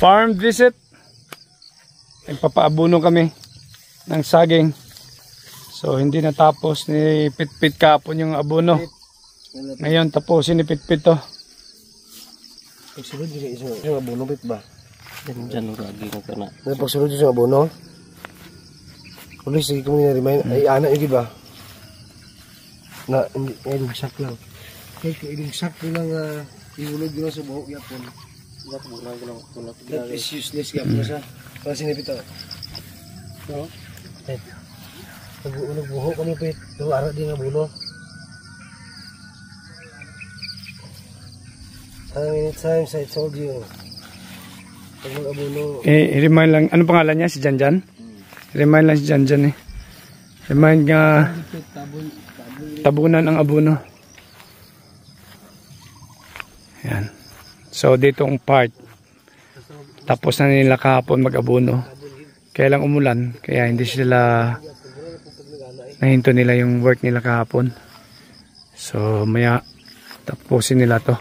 Farm visit. Nagpapaabuno kami ng saging. So hindi natapos ni Pitpit kapon yung abono. Ngayon tapusin ni Pitpit to. Pagsulod yung isang abono Pit ba? Diyan uragi ko kana. Pagsulod yung abono. Ulit sige kong na-remind. Ay anak yung ba? Na hindi ilugsak lang. Kaya ilugsak ko lang iulog yun sa buhok yapon. That is useless yapon sa. Para sinipit ako. No? Pit. Pag-uulog buhok kami Pit. Ito araw din nga bulo. How many times I told you? Pag mag-abuno. Remind lang. Ano pangalan niya? Si Janjan? Remind lang si Janjan eh. Remind nga tabunan ang abono. Yan. So ditong part tapos na nila kahapon mag-abono. Kaya lang umulan. Kaya hindi sila nahinto nila yung work nila kahapon. So maya tapusin nila to.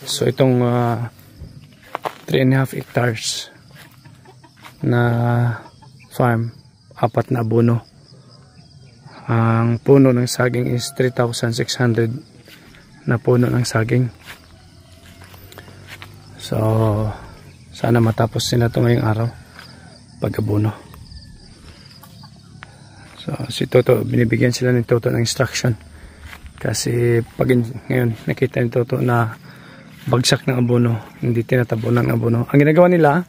So itong 3.5 hectares na farm, 4 na abono. Ang puno ng saging is 3,600 na puno ng saging. So sana matapos sila ito ngayong araw pag-abono. So si Toto, binibigyan sila ni Toto ng instruction kasi pag ngayon nakita ni Toto na bagsak ng abono, hindi tinatabunan ng abono. Ang ginagawa nila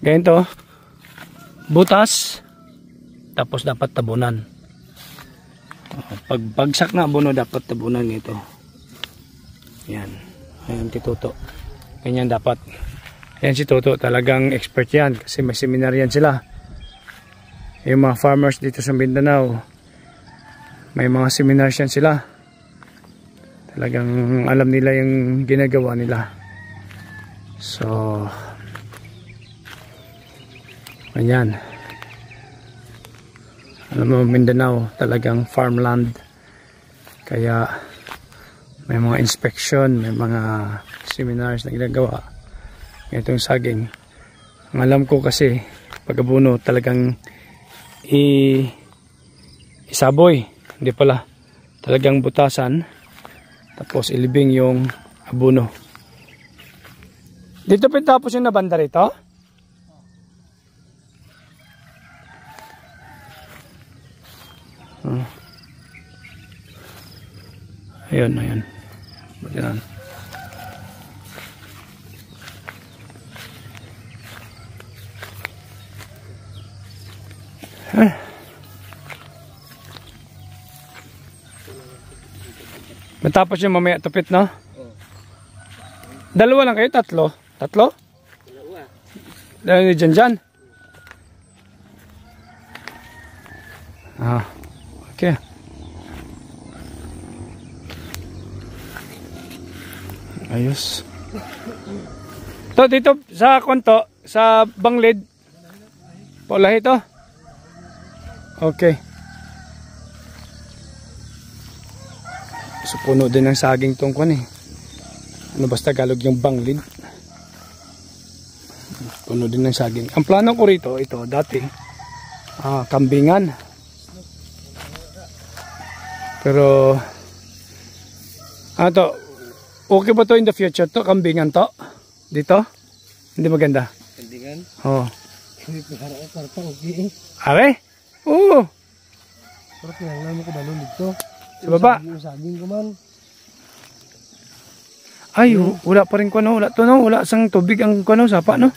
ganito, butas tapos dapat tabunan. Pag bagsak na abono dapat tabunan nito. Yan. Ayan si Toto. Ganyan dapat. Ayan si Toto, talagang expert yan kasi may seminar yan sila. Yung mga farmers dito sa Mindanao, may mga seminars yan sila. Talagang alam nila yung ginagawa nila. So ganyan. Alam mo, Mindanao talagang farmland. Kaya may mga inspection, may mga seminars na ginagawa. Itong saging. Ang alam ko kasi pag-abono talagang isaboy. Hindi pala. Talagang butasan. Tapos ilibing yung abono. Dito pitapos yung nabanda rito? Ayun, ayun. Yan. Matapos yung mamaya tupit, no? Dalawa lang kayo? Tatlo? Tatlo? Dalawa. Dyan. Okay. Ayos. To dito sa konto, sa banglid. Pulahi to. Okay. So puno din ng saging tong kwan eh. Ano basta Tagalog yung banglid. Puno din ng saging. Ang plano ko rito, ito dati kambingan. Pero to, okay ba to in the future to? Kambingan to? Dito? Hindi maganda? Kambingan? Oo. Hindi ko harap parang okay eh. Are? Oo. Pero pinanglan mo ko balon dito. Sa baba? Saging ko man. Ay, wala pa rin ko no. Wala to no. Wala sang tubig ang ko no. Sapa no.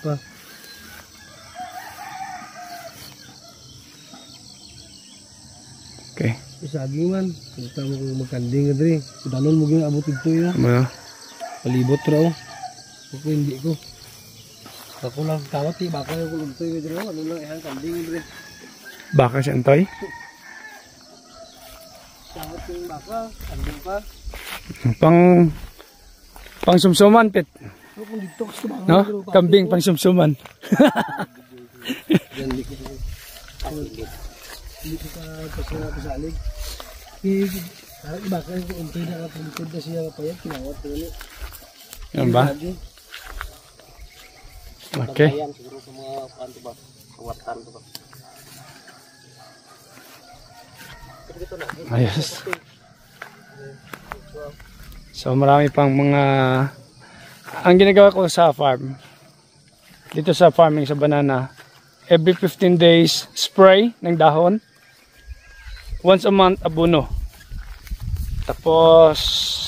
Okay. Saging man. Kita mo kung magkanding na diri. Balon mo gina abot dito ya. Palibot raw. Ako hindi ko. Ako lang tawat eh. Baka yung kuluntoy ko dito. Ano lang ihang kanding diri. Baka siya antoy? Tawat yung baka. Kanding pa. Pang sumsuman, Pit. No? Kambing pang sumsuman. Hindi ko pasalig. Baka yung kuluntoy na kapulitod na siya kapayat. Kinawat ko ulit. Yan ba? Okay. Ayan, siguro sa mga ano ba? Kawatan to ba? Ayos. So marami pang mga ang ginagawa ko sa farm. Dito sa farming sa banana, every 15 days spray ng dahon. Once a month abono. Tapos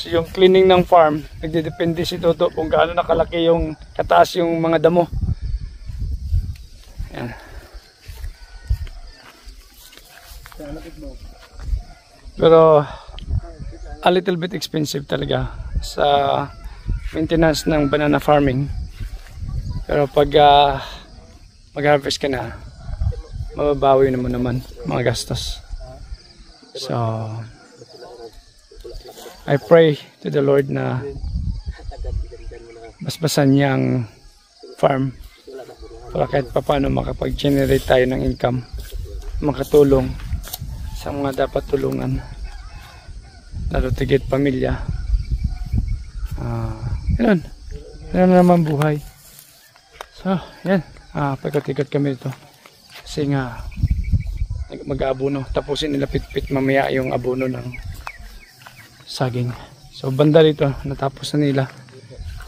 yung cleaning ng farm, nagdedepende si Toto kung gaano nakalaki yung kataas yung mga damo. Yan. Pero a little bit expensive talaga sa maintenance ng banana farming. Pero pag mag-harvest ka na, mababawi naman mga gastos. So I pray to the Lord na basbasan niyang farm para kahit paano makapag-generate tayo ng income, makatulong sa mga dapat tulungan, lalo tigit pamilya. Yan na naman buhay. So yan, pagkat-ikat kami dito kasi nga mag-aabono, tapusin nila pit-pit mamaya yung abono ng saging. So banda rito natapos na nila,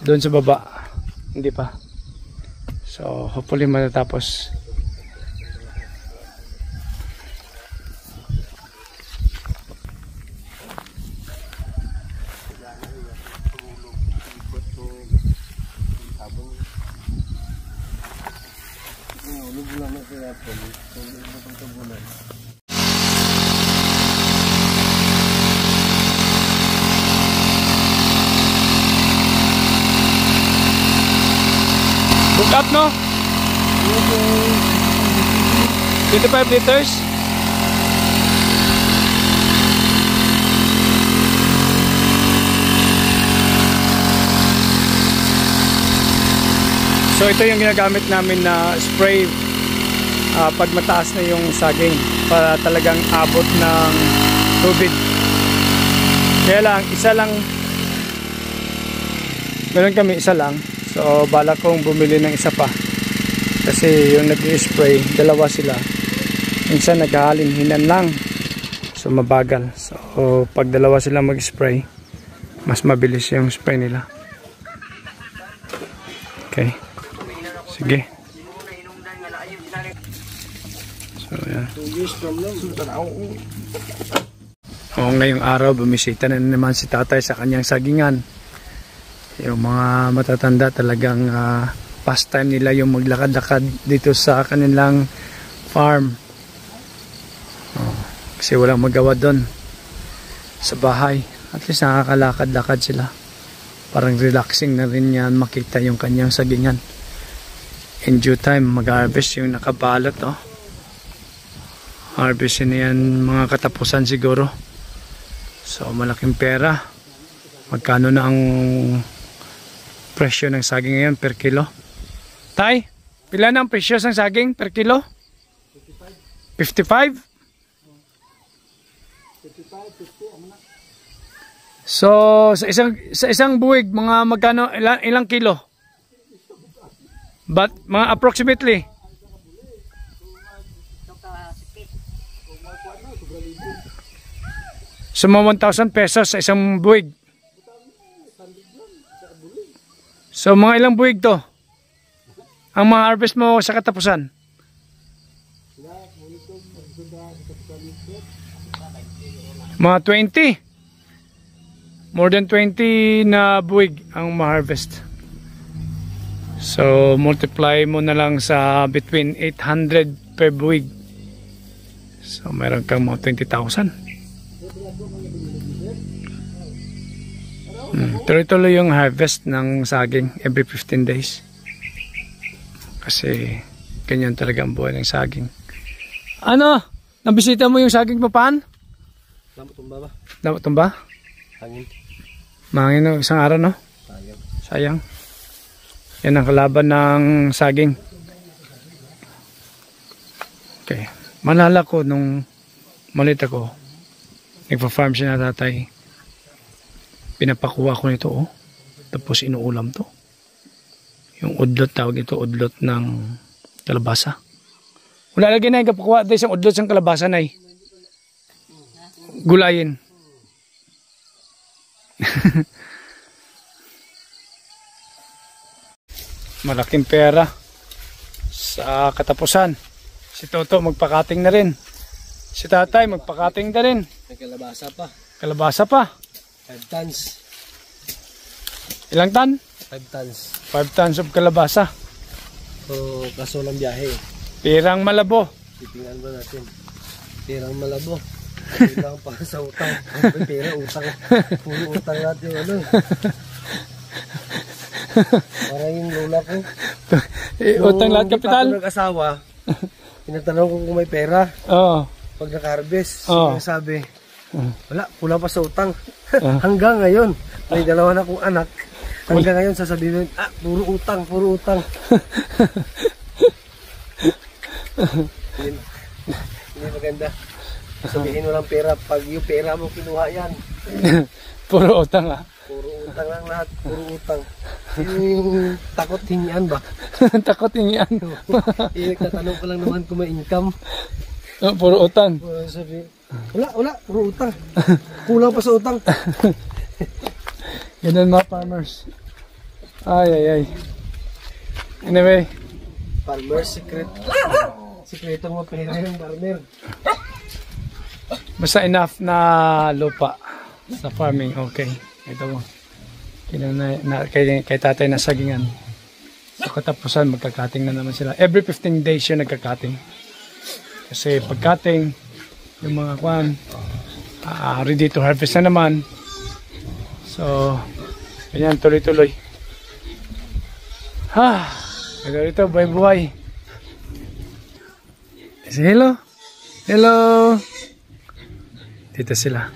doon sa baba hindi pa. So hopefully matatapos. Book up, no? 25 liters. So ito yung ginagamit namin na spray pag mataas na yung saging para talagang abot ng tubig. Kaya lang, isa lang, meron kami isa lang. So balak kong bumili ng isa pa kasi yung nag-spray dalawa sila, minsan naghahalin-hinan lang, so mabagal. So pag dalawa sila mag-spray, mas mabilis yung spray nila. Okay, sige. So yan. Ngayong araw bumisita na naman si tatay sa kanyang sagingan. Yung mga matatanda talagang pastime nila yung maglakad-lakad dito sa kanilang farm. Kasi walang magawa doon sa bahay. At least nakakalakad-lakad sila. Parang relaxing na rin yan makita yung kanyang sagingan. In due time mag-harvest yung nakabalot. Harvestin na yan mga katapusan siguro. So malaking pera. Magkano na ang presyo ng saging ngayon per kilo? Tay, pila na ang presyo ng saging per kilo? 55? So sa isang buwig mga magkano, ilang kilo? But mga approximately so mga 1,000 pesos sa isang buwig. So mga ilang buwig to ang mga harvest mo sa katapusan? Mga 20. More than 20 na buwig ang ma-harvest. So multiply mo na lang sa between 800 per buwig. So meron kang mga 20,000. Tuloy-tuloy yung harvest ng saging every 15 days. Kasi ganyan talaga ang buhay ng saging. Ano? Nabisita mo yung saging papan? Tumba ba? Tumba? Hangin. Mahangin no, isang araw, no? Sayang. Sayang. Yan ang kalaban ng saging. Okay. Malala ko nung malit ako, nagpa-farm siya na tatay. Pinapakuha ko nito, tapos inuulam to. Yung udlot, tawag ito, udlot ng kalabasa. Wala lagi na, kapakuha tayo isang udlot ng kalabasa na gulayin. Malaking pera sa katapusan. Si Toto magpakating na rin. Si Tatay magpakating na rin. May kalabasa pa. Kalabasa pa. 5 tons. Ilang tan? 5 tons. 5 tons of kalabasa. So, kaso lang biyahe. Pirang Malabo. Titingnan ba natin? Pirang Malabo. Kailangan pa sa utang. May pera, utang. Puro utang natin yung ano. Parang yung lola ko. Utang lahat kapital? Nung nag-asawa, tinatanong ko kung may pera. Oo. Pag naka-harvest, Oo. sabi, wala, kulang pa sa utang. Hanggang ngayon, may dalawa na akong anak. Hanggang ngayon, sasabihin, puro utang, puro utang. Hindi maganda. Sabihin mo lang pera, pag yung pera mo kinuha yan. Puro utang Puro utang lang lahat, puro utang. Yung takot hingian ba? Takot hingian. Nagtatanong ko lang naman kung may income. Puro utang. Sabi, wala, puro utang. Kulang pa sa utang. Ganun mga farmers. Ay. Anyway. Farmer secret. Sikretong mapera yung farmer. Basta enough na lupa sa farming, okay. Ito mo. Kay tatay na sagingan. Sa katapusan, magkakating na naman sila. Every 15 days yun nagkakating. Kasi pagkating, yung mga kwan, ready to harvest na naman. So, ganyan, tuloy-tuloy. Ito, buhay-buhay. Say hello. Hello. Dito sila.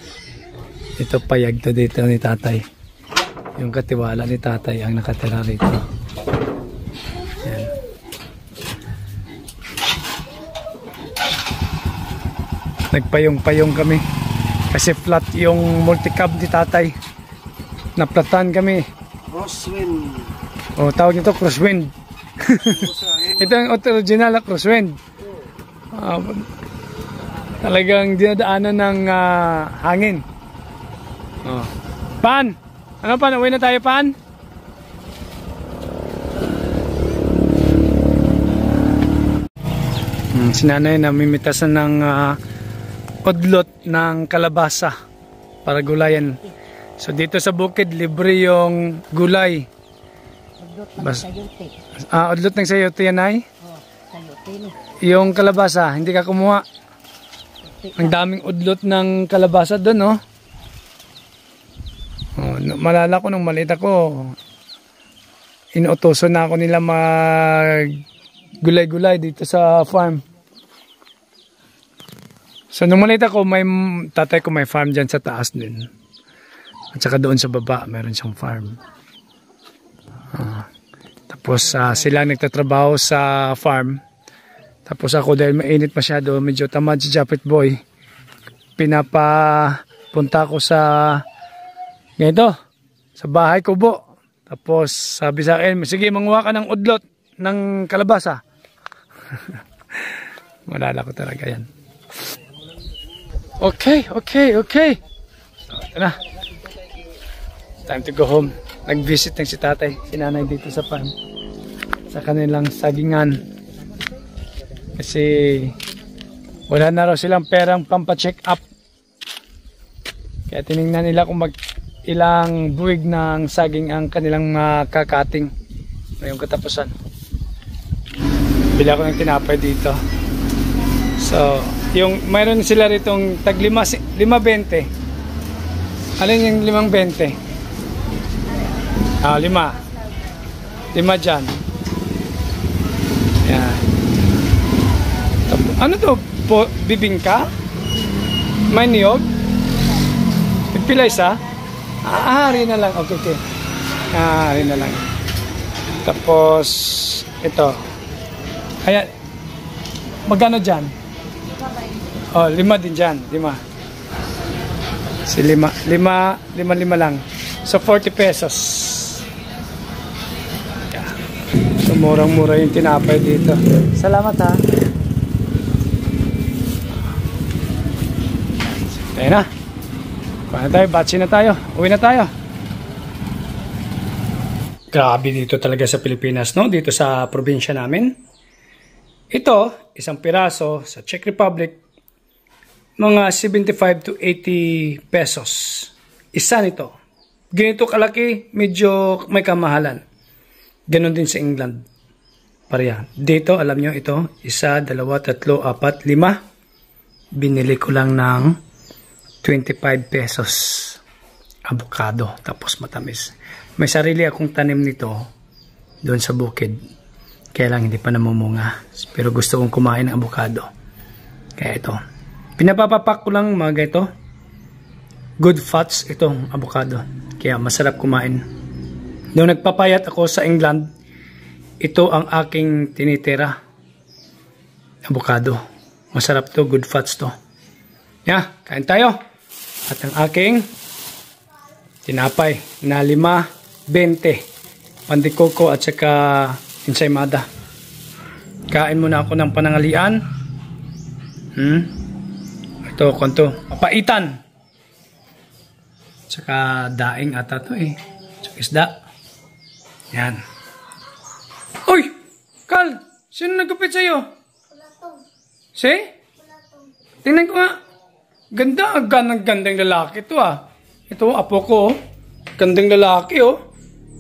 Ito payag to dito ni tatay. Yung katiwala ni tatay ang nakatira rito. Yan. Nagpayong-payong kami. Kasi flat yung multicab ni tatay. Naplatan kami. Crosswind. O, tawag nito crosswind. Ito ang original na crosswind. Talagang dinadaanan ng hangin. Oh. Pan! Ano pan? Uwi na tayo, pan? Si nanay namimitasan ng udlot ng kalabasa para gulayan. So dito sa bukid, libre yung gulay. Udlot ng sayote yan ay? Yung kalabasa, hindi ka kumuha. Ang daming udlot ng kalabasa doon, no? Malala ko nung maliit ako, inuutoso na ako nila mag gulay-gulay dito sa farm. So nung maliit ako, may tatay ko may farm dyan sa taas din. At saka doon sa baba, meron siyang farm. Tapos sila nagtatrabaho sa farm. Tapos ako dahil mainit masyado, medyo tamad si Japet Boy, pinapapunta ko sa ganito, sa bahay kubo. Tapos sabi sa akin, sige manguha ka ng udlot ng kalabasa. Malala ko talaga yan. Okay. So, ito na. Time to go home. Nag-visit ng si tatay, si nanay dito sa farm. Sa kanilang sagingan. Kasi wala na raw silang perang pampacheck up. Kaya tinignan nila kung ilang buwig ng saging ang kanilang kakating ngayong katapusan. Bila ko ng tinapay dito. So, mayroon sila ritong tag 5.20. Alin yung 5.20? 5 dyan. Yan. Ano to? Bibingka? May niyog? Pila isa? Hari na lang. Okay. Hari na lang. Tapos, ito. Ayan. Magkano dyan? 5 din dyan. 5. Si 5 lang. So, 40 pesos. Yeah. So, murang-mura yung tinapay dito. Salamat ha. Tayo na. Kuha na tayo, batsi na tayo. Uwi na tayo. Grabe dito talaga sa Pilipinas, no? Dito sa probinsya namin. Ito, isang piraso sa Czech Republic, mga 75 to 80 pesos. Isa nito. Ganito kalaki, medyo may kamahalan. Ganon din sa England. Pareha. Dito, alam nyo ito, 1, 2, 3, 4, 5. Binili ko lang ng 25 pesos. Avocado, tapos matamis. May sarili akong tanim nito doon sa bukid. Kaya lang hindi pa namumunga. Pero gusto kong kumain ng avocado. Kaya ito. Pinapapapak ko lang mga ito. Good fats itong avocado. Kaya masarap kumain. Noong nagpapayat ako sa England, ito ang aking tinitira. Avocado. Masarap to. Good fats to. Yeah, kain tayo. At ang aking tinapay na 5.20. Pandikoko at saka ensaymada. Kain muna ako ng panangalian. Ito, konto. Papaitan. Tsaka daing ata to eh. Tsaka isda. Yan. Uy! Kal! Sino nagkupit sa'yo? Si? Tingnan ko nga. Ganda. Gandang lalaki to ah. Ito, apo ko oh. Gandang lalaki oh.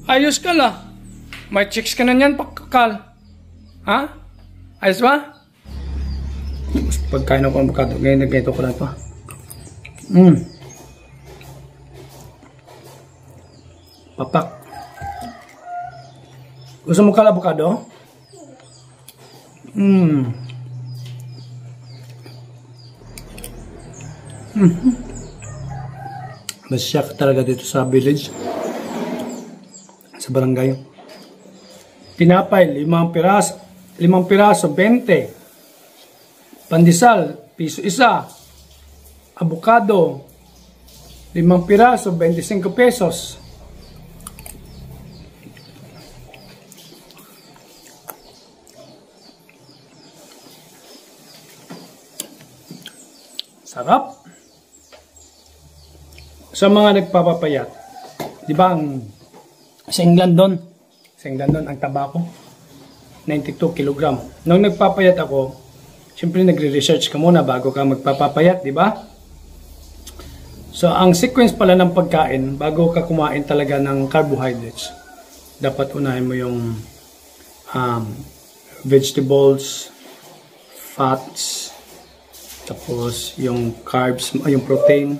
Ayos ka la. May chicks ka na niyan, Kal. Ha? Ayos ba? Pagkain ako ng avocado, ganito ko lang ito. Papak. Gusto mo Kal avocado? Masya ka talaga dito sa village. Sa barangay. Tinapay, 5 piraso, 20. Pandesal, piso isa. Avocado, 5 piraso, 25 pesos. Sarap. Sa mga nagpapapayat, di ba sa England doon, ang tabako, 92 kilogram. Nung nagpapayat ako, siyempre nagre-research ka muna bago ka magpapapayat, di ba? So, ang sequence pala ng pagkain, bago ka kumain talaga ng carbohydrates, dapat unahin mo yung vegetables, fats, tapos yung carbs, yung protein,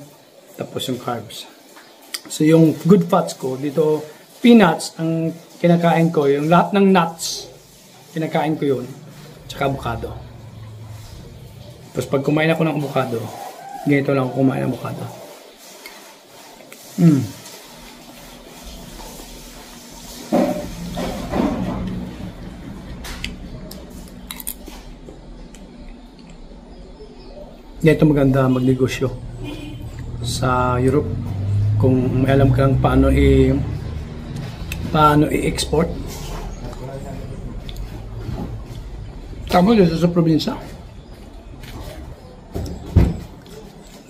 tapos yung carbs. So, yung good fats ko, dito, peanuts, ang kinakain ko, yung lahat ng nuts, kinakain ko yun, tsaka avocado. Tapos pag kumain ako ng avocado, ganito lang ako kumain ng avocado. Ganito maganda magnegosyo sa Europe. Kung may alam kang paano i-export. Tama dito sa probinsya.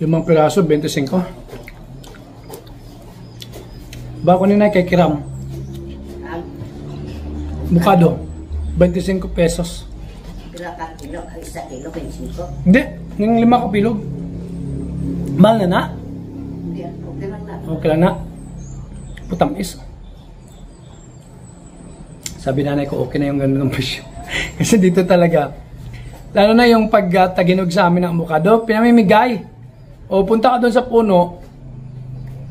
5 piraso, 25. Bako nina kay Kiram. Bukado, 25 pesos. Berapa kilo? 1 kilo, 25? Hindi, yung 5 kapilog. Mahal na na? Hindi, okay lang na. Okay lang na. Putamis. Sabi nanay ko, okay na yung ganun ng presyo. Kasi dito talaga, lalo na yung pag-taginog sa amin ng avocado, pinamimigay. O punta ka doon sa puno,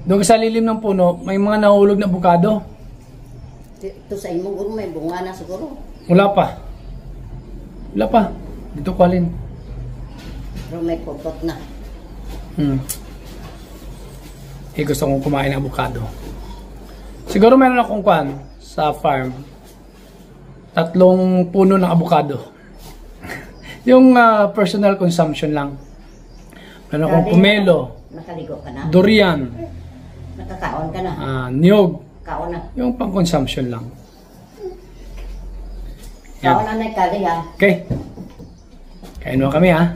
doon sa lilim ng puno, may mga nahulog na avocado. Ito sa imo, guro, may bunga na siguro. Wala pa. Wala pa. Dito ko alin. Pero may pupot na. Gusto kong kumain ng avocado. Siguro meron akong kwan sa farm. 3 puno ng avocado. Yung personal consumption lang. Meron akong pomelo. Nakaligo ka na? Durian. Nakakaon ka na? Niyog. Kaon na? Yung pang consumption lang. Kaon na kali ha. Okay. Kain mo kami ha.